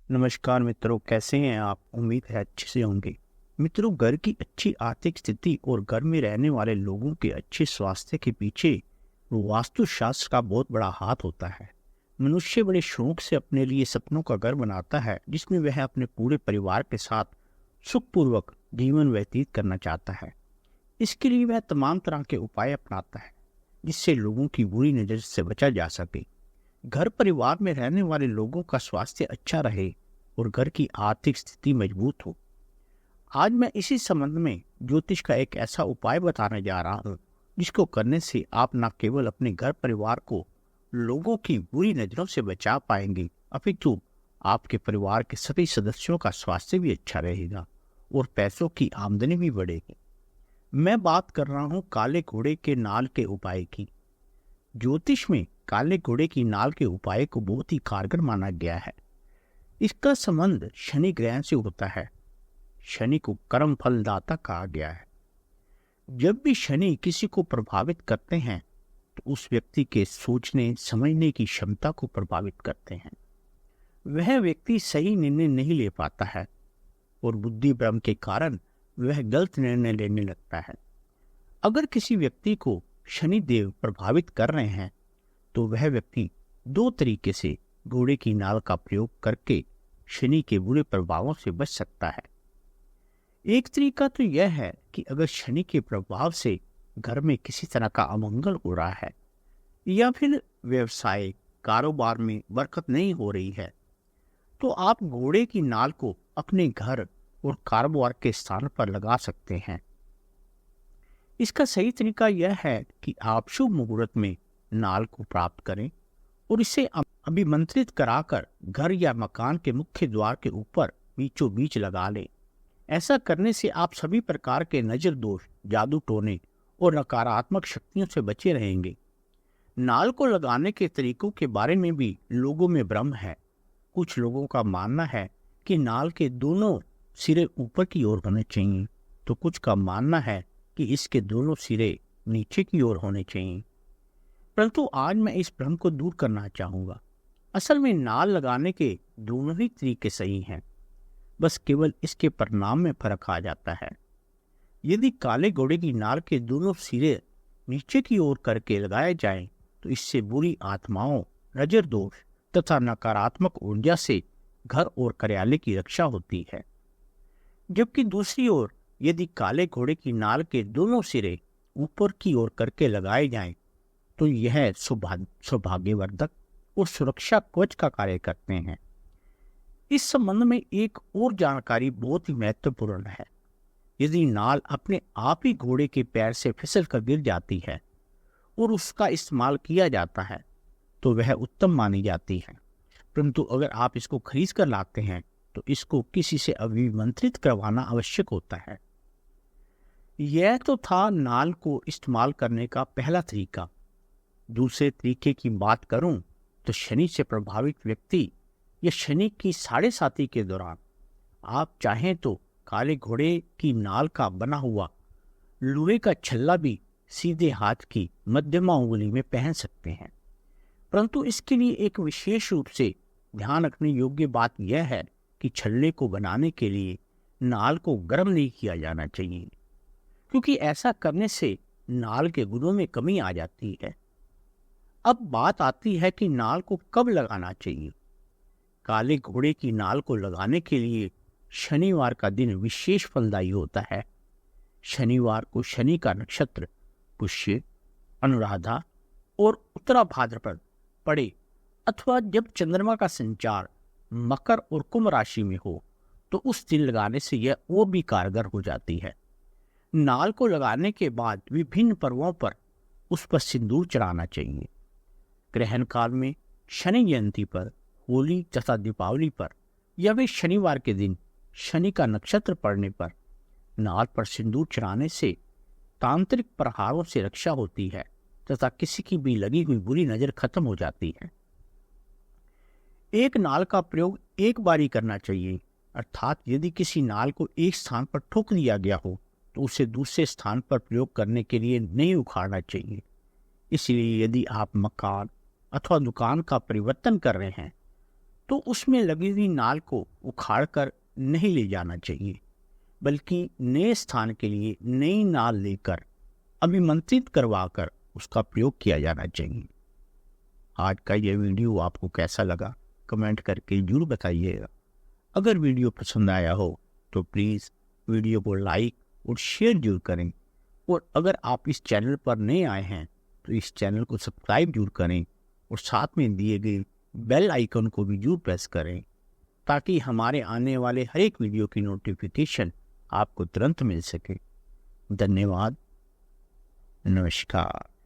नमस्कार मित्रों, कैसे हैं आप? उम्मीद है अच्छे से होंगे। मित्रों, घर की अच्छी आर्थिक स्थिति और घर में रहने वाले लोगों के अच्छे स्वास्थ्य के पीछे वास्तुशास्त्र का बहुत बड़ा हाथ होता है। मनुष्य बड़े शौक से अपने लिए सपनों का घर बनाता है, जिसमें वह अपने पूरे परिवार के साथ सुखपूर्वक जीवन व्यतीत करना चाहता है। इसके लिए वह तमाम तरह के उपाय अपनाता है, जिससे लोगों की बुरी नज़र से बचा जा सके। घर परिवार में रहने वाले लोगों का स्वास्थ्य अच्छा रहे और घर की आर्थिक स्थिति मजबूत हो। आज मैं इसी संबंध में ज्योतिष का एक ऐसा उपाय बताने जा रहा हूँ, जिसको करने से आप न केवल अपने घर परिवार को लोगों की बुरी नजरों से बचा पाएंगे, अपितु आपके परिवार के सभी सदस्यों का स्वास्थ्य भी अच्छा रहेगा और पैसों की आमदनी भी बढ़ेगी। मैं बात कर रहा हूँ काले घोड़े के नाल के उपाय की। ज्योतिष में काले घोड़े की नाल के उपाय को बहुत ही कारगर माना गया है। इसका संबंध शनि ग्रह से होता है। शनि को कर्म फलदाता कहा गया है। जब भी शनि किसी को प्रभावित करते हैं तो उस व्यक्ति के सोचने समझने की क्षमता को प्रभावित करते हैं। वह व्यक्ति सही निर्णय नहीं ले पाता है और बुद्धि भ्रम के कारण वह गलत निर्णय लेने लगता है। अगर किसी व्यक्ति को शनि देव प्रभावित कर रहे हैं तो वह व्यक्ति दो तरीके से घोड़े की नाल का प्रयोग करके शनि के बुरे प्रभावों से बच सकता है। एक तरीका तो यह है कि अगर शनि के प्रभाव से घर में किसी तरह का अमंगल हो रहा है या फिर व्यवसाय कारोबार में बरकत नहीं हो रही है, तो आप घोड़े की नाल को अपने घर और कारोबार के स्थान पर लगा सकते हैं। इसका सही तरीका यह है कि आप शुभ मुहूर्त में नाल को प्राप्त करें और इसे अभिमंत्रित कराकर घर या मकान के मुख्य द्वार के ऊपर बीचों बीच लगा लें। ऐसा करने से आप सभी प्रकार के नजर दोष, जादू टोने और नकारात्मक शक्तियों से बचे रहेंगे। नाल को लगाने के तरीकों के बारे में भी लोगों में भ्रम है। कुछ लोगों का मानना है कि नाल के दोनों सिरे ऊपर की ओर होने चाहिए, तो कुछ का मानना है कि इसके दोनों सिरे नीचे की ओर होने चाहिए। परंतु आज मैं इस भ्रम को दूर करना चाहूंगा। असल में नाल लगाने के दोनों ही तरीके सही हैं, बस केवल इसके परिणाम में फर्क आ जाता है। यदि काले घोड़े की नाल के दोनों सिरे नीचे की ओर करके लगाए जाएं, तो इससे बुरी आत्माओं, नजर दोष तथा नकारात्मक ऊर्जा से घर और कार्यालय की रक्षा होती है। जबकि दूसरी ओर यदि काले घोड़े की नाल के दोनों सिरे ऊपर की ओर करके लगाए जाएं, तो यह सौभाग्यवर्धक और सुरक्षा कवच का कार्य करते हैं। इस संबंध में एक और जानकारी बहुत ही महत्वपूर्ण है। यदि नाल अपने आप ही घोड़े के पैर से फिसल कर गिर जाती है और उसका इस्तेमाल किया जाता है तो वह उत्तम मानी जाती है। परंतु अगर आप इसको खरीद कर लाते हैं तो इसको किसी से अभिमंत्रित करवाना आवश्यक होता है। यह तो था नाल को इस्तेमाल करने का पहला तरीका। दूसरे तरीके की बात करूं तो शनि से प्रभावित व्यक्ति या शनि की साढ़े साती के दौरान आप चाहें तो काले घोड़े की नाल का बना हुआ लोहे का छल्ला भी सीधे हाथ की मध्यमा उंगली में पहन सकते हैं। परंतु इसके लिए एक विशेष रूप से ध्यान रखने योग्य बात यह है कि छल्ले को बनाने के लिए नाल को गर्म नहीं किया जाना चाहिए, क्योंकि ऐसा करने से नाल के गुणों में कमी आ जाती है। अब बात आती है कि नाल को कब लगाना चाहिए। काले घोड़े की नाल को लगाने के लिए शनिवार का दिन विशेष फलदायी होता है। शनिवार को शनि का नक्षत्र पुष्य, अनुराधा और उत्तरा भाद्रपद पड़े अथवा जब चंद्रमा का संचार मकर और कुंभ राशि में हो तो उस दिन लगाने से यह और भी कारगर हो जाती है। नाल को लगाने के बाद विभिन्न पर्वों पर उस पर सिंदूर चढ़ाना चाहिए। ग्रहण काल में, शनि जयंती पर, होली तथा दीपावली पर या वे शनिवार के दिन शनि का नक्षत्र पड़ने पर नाल पर सिंदूर चढ़ाने से तांत्रिक प्रहारों से रक्षा होती है तथा किसी की भी लगी हुई बुरी नजर खत्म हो जाती है। एक नाल का प्रयोग एक बार ही करना चाहिए, अर्थात यदि किसी नाल को एक स्थान पर ठोक दिया गया हो तो उसे दूसरे स्थान पर प्रयोग करने के लिए नहीं उखाड़ना चाहिए। इसलिए यदि आप मकान अथवा दुकान का परिवर्तन कर रहे हैं तो उसमें लगी हुई नाल को उखाड़ कर नहीं ले जाना चाहिए, बल्कि नए स्थान के लिए नई नाल लेकर अभिमंत्रित करवाकर उसका प्रयोग किया जाना चाहिए। आज का ये वीडियो आपको कैसा लगा कमेंट करके जरूर बताइएगा। अगर वीडियो पसंद आया हो तो प्लीज़ वीडियो को लाइक और शेयर जरूर करें, और अगर आप इस चैनल पर नए आए हैं तो इस चैनल को सब्सक्राइब जरूर करें और साथ में दिए गए बेल आइकन को भी जरूर प्रेस करें, ताकि हमारे आने वाले हर एक वीडियो की नोटिफिकेशन आपको तुरंत मिल सके। धन्यवाद। नमस्कार।